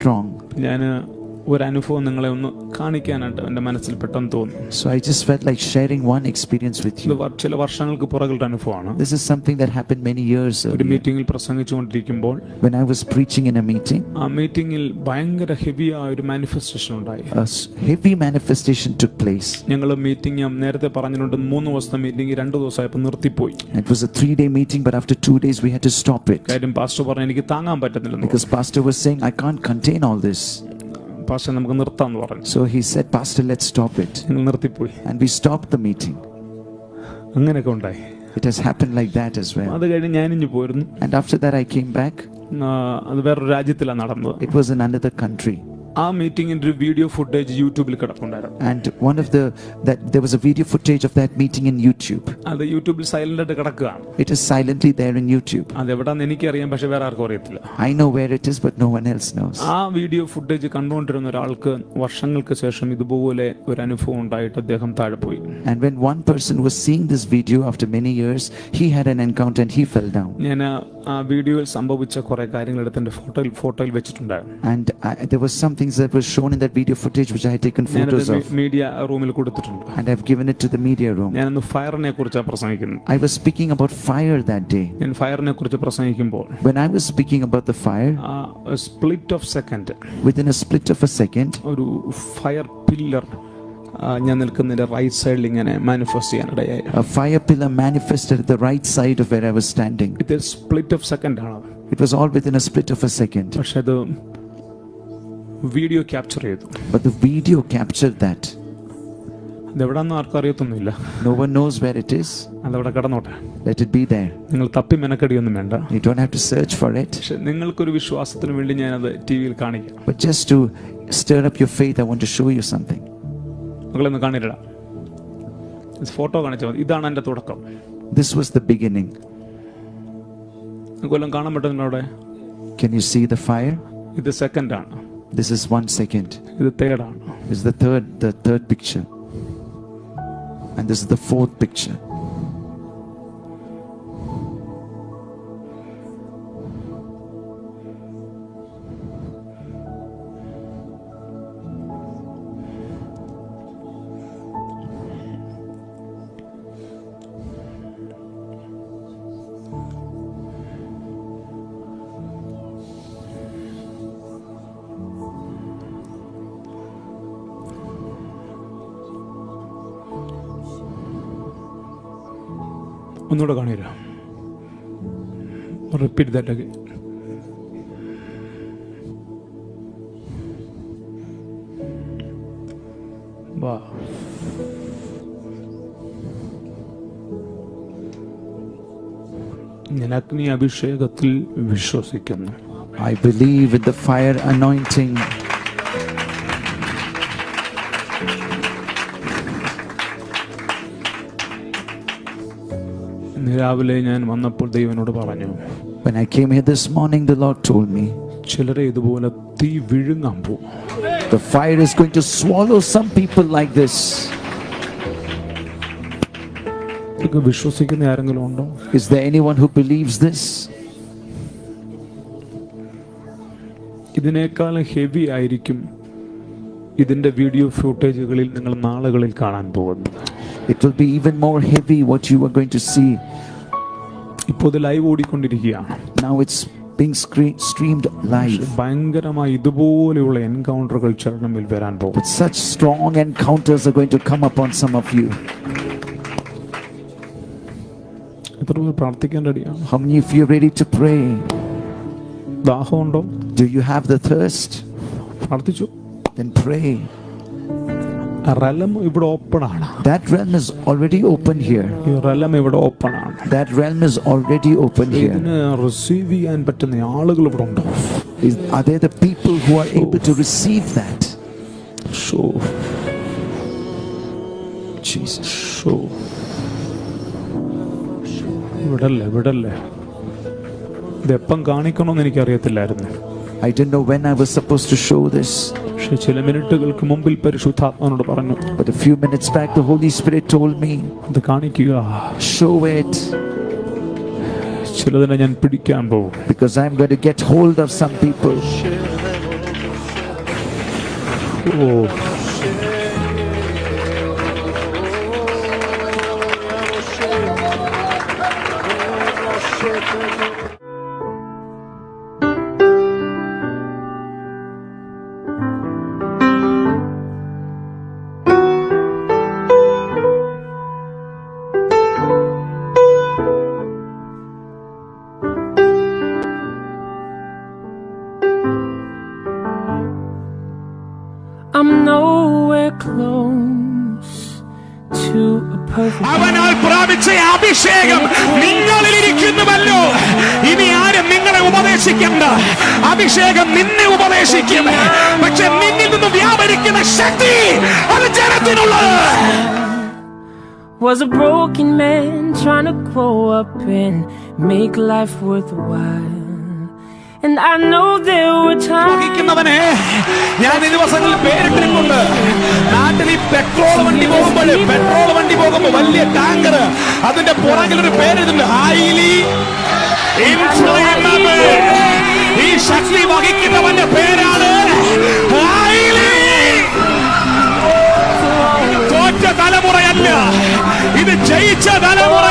strong. ഒരു അനുഭവം നിങ്ങളെ ഒന്ന് കാണിക്കാനായിട്ട് എൻ്റെ മനസ്സിൽ പെട്ടെന്ന് തോന്നി. So I just felt like sharing one experience with you. ചില വർഷങ്ങൾക്ക് പുറകിലുള്ള അനുഭവമാണ്. This is something that happened many years ago. ഒരു മീറ്റിംഗിൽ പ്രസംഗിച്ചുകൊണ്ടിരിക്കുമ്പോൾ when I was preaching in a meeting, ആ മീറ്റിംഗിൽ ഭയങ്കര ഹെവിയായ ഒരു മാനിഫെസ്റ്റേഷൻ ഉണ്ടായി. A heavy manifestation took place. ഞങ്ങൾ മീറ്റിംഗ് നേരത്തെ പറഞ്ഞിട്ടുണ്ട് 3 ദിവസത്തെ meeting 2 ദിവസമായപ്പോൾ നിർത്തിപ്പോയി. It was a 3-day meeting, but after 2 days we had to stop it. കാര്യം പാസ്റ്റർ പറഞ്ഞു എനിക്ക് താങ്ങാൻ പറ്റുന്നില്ല. Because pastor was saying I can't contain all this. Pastor നമുക്ക് നിർത്താമെന്ന് പറഞ്ഞു. So he said, Pastor, let's stop it. ഞങ്ങൾ നിർത്തിപ്പോയി. And we stopped the meeting. അങ്ങനെയൊക്കെ ഉണ്ടായി. It has happened like that as well. അത് കഴിഞ്ഞ് ഞാനിഞ്ഞു പോയിരുന്നു. And after that I came back. അത് വേറൊരു രാജ്യത്തിലാണ് നടന്നത്. It was in another country. ആ മീറ്റിംഗിന്റെ ഒരു വീഡിയോ ഫുട്ടേജ് യൂട്യൂബിൽ കിടപ്പുണ്ടായിരുന്നു. And one of there was a video footage of that meeting in YouTube. അത് യൂട്യൂബിൽ സൈലന്റ് ആയിട്ട് കിടക്കുകയാണ്. It is silently there in YouTube. അത് എവിടാന്ന് എനിക്കറിയാം, പക്ഷെ വേറെ ആർക്കും അറിയത്തില്ല. I know where it is, but no one else knows. ആ വീഡിയോ ഫുട്ടേജ് കണ്ടുകൊണ്ടിരുന്ന ഒരാൾക്ക് വർഷങ്ങൾക്ക് ശേഷം ഇതുപോലെ ഒരു അനുഭവം ഉണ്ടായിട്ട് അദ്ദേഹം താഴെ പോയി. And when one person was seeing this video after many years, he had an encounter and he fell down. ഞാൻ ആ വീഡിയോയിൽ സംഭവിച്ച കുറെ കാര്യങ്ങൾ എടുത്ത് എന്റെ ഫോട്ടോയിൽ വെച്ചിട്ടുണ്ടായിരുന്നു. And there was some things that were shown in that video footage which I had taken photos of. Media റൂമിൽ കൊടുത്തിട്ടുണ്ട്. And I've given it to the media room. ഞാനന്ന് ഫയറിനെ കുറിച്ചാണ് പ്രസംഗിക്കുന്നത്. I was speaking about fire that day. ഞാൻ ഫയറിനെ കുറിച്ച് പ്രസംഗിക്കുമ്പോൾ when I was speaking about the fire, a split of second, within a split of a second, ഒരു fire pillar ഞാൻ നിൽക്കുന്നതിന്റെ right സൈഡിൽ ഇങ്ങനെ manifest ചെയ്യാനിടയായി. A fire pillar manifested at the right side of where I was standing. ഇത് split of second ആണ്. It was all within a split of a second. പക്ഷെ അത് video capture ചെയ്തു. But the video captured that. അതെവിടാന്നും ആർക്കും അറിയത്തൊന്നുമില്ല. No one knows where it is. അതവിടെ കിടന്നോട്ടെ. Let it be there. നിങ്ങൾ തപ്പി മെനക്കടിയൊന്നും വേണ്ട. You don't have to search for it. പക്ഷെ നിങ്ങൾക്കൊരു വിശ്വാസത്തിന് വേണ്ടി ഞാനത് ടിവിയിൽ കാണിക്കാം. But just to stir up your faith, I want to show you something. മക്കളൊന്ന് കാണില്ല. ഫോട്ടോ കാണിച്ചാൽ മതി. ഇതാണ് എൻ്റെ തുടക്കം. This was the beginning. നിങ്ങൾക്കെല്ലാം കാണാൻ പറ്റുന്നുണ്ടോ അവിടെ? Can you see the fire? ഇത് സെക്കൻഡ് ആണ്. This is 1 second. ഇത് തേർഡ് ആണ്. This is the third picture. And this is the 4th picture. ഒന്നുകൂടെ കാണില്ല. Repeat that again. വാ. ഞാൻ അഗ്നി അഭിഷേകത്തിൽ വിശ്വസിക്കുന്നു. I believe in the fire anointing. രാവിലെ ഞാൻ വന്നപ്പോൾ ദൈവനോട് പറഞ്ഞു, when I came here this morning, the Lord told me, ചിലരെ ഇതുപോലെ തീ വിഴുങ്ങാൻ പോകും. the fire is going to swallow some people like this. ഇതൊക്കെ വിശ്വസിക്കുന്ന ആരെങ്കിലും ഉണ്ടോ? Is there anyone who believes this? ഇതിനേക്കാളും ഹെവി ആയിരിക്കും ഇതിന്റെ വീഡിയോ ഫുട്ടേജുകളിൽ നിങ്ങൾ നാളുകളിൽ കാണാൻ പോകുന്നത്. It will be even more heavy what you are going to see. ഇപ്പോൾ ഇത് live ഓടിക്കൊണ്ടിരിക്കുകയാണ്. Now it's being streamed live. ഭയങ്കരമായി ഇതുപോലെയുള്ള എൻകൗണ്ടറുകൾ ചരണമിൽ വരാൻ പോകും. But such strong encounters are going to come upon some of you. എത്ര പേർ പ്രാർത്ഥിക്കാൻ റെഡിയാണ്? How many of you are ready to pray? ദാഹമുണ്ടോ? Do you have the thirst? പ്രാർത്ഥിച്ചു. Then pray. Realm ഇവിടെ ഓപ്പൺ ആണ്. That realm is already open here. ഈ realm ഇവിടെ open ആണ്. That realm is already open here. ഇതിനെ receive ചെയ്യാൻ പറ്റുന്ന ആളുകൾ ഇവിടെ ഉണ്ടോ? Are there the people who are able to receive that? So Jesus. So വിടല്ലേ. ഇതെപ്പം കാണിക്കണമെന്ന് എനിക്കറിയത്തില്ലായിരുന്നു. I didn't know when I was supposed to show this. പക്ഷെ ചില മിനിറ്റുകൾക്ക് മുമ്പിൽ പരിശുദ്ധാത്മാവിനോട് പറഞ്ഞു, But a few minutes back the Holy Spirit told me, ഇത് കാണിക്കുക. Show it. ചിലതിനെ ഞാൻ പിടിക്കാൻ പോകും. Because I'm going to get hold of some people. I'm nowhere close to a perfect. അവനാൽ പ്രാപിച്ച അഭിഷേകം നിങ്ങളിൽ ഇരിക്കുന്നുവല്ലോ. ഇനി ആരും നിങ്ങളെ ഉപദേശിക്കണ്ട. അഭിഷേകം നിന്നെ ഉപദേശിക്കും. പക്ഷെ നിന്നിൽ നിന്ന് വ്യാപരിക്കുന്ന ശക്തി അത് ജനത്തിനുള്ളത്. Was a broken man trying to grow up and make life worthwhile. And I know there were times. ഞാൻ ഈ ദിവസങ്ങളിൽ പേരിട്ടിട്ടുണ്ട്. നാട്ടിൽ ഈ പെട്രോൾ വണ്ടി പോകുമ്പോൾ വലിയ ടാങ്കർ, അതിന്റെ പുറകിൽ ഒരു പേരിട്ടുണ്ട്, ഹൈലി ഇൻഫ്ലുവൻസബിൾ. ഈ ശക്തി വഹിക്കുന്നവന്റെ പേരാണ് ഹൈലി. തോറ്റ തലമുറയല്ല, ഇത് ജയിച്ച തലമുറ.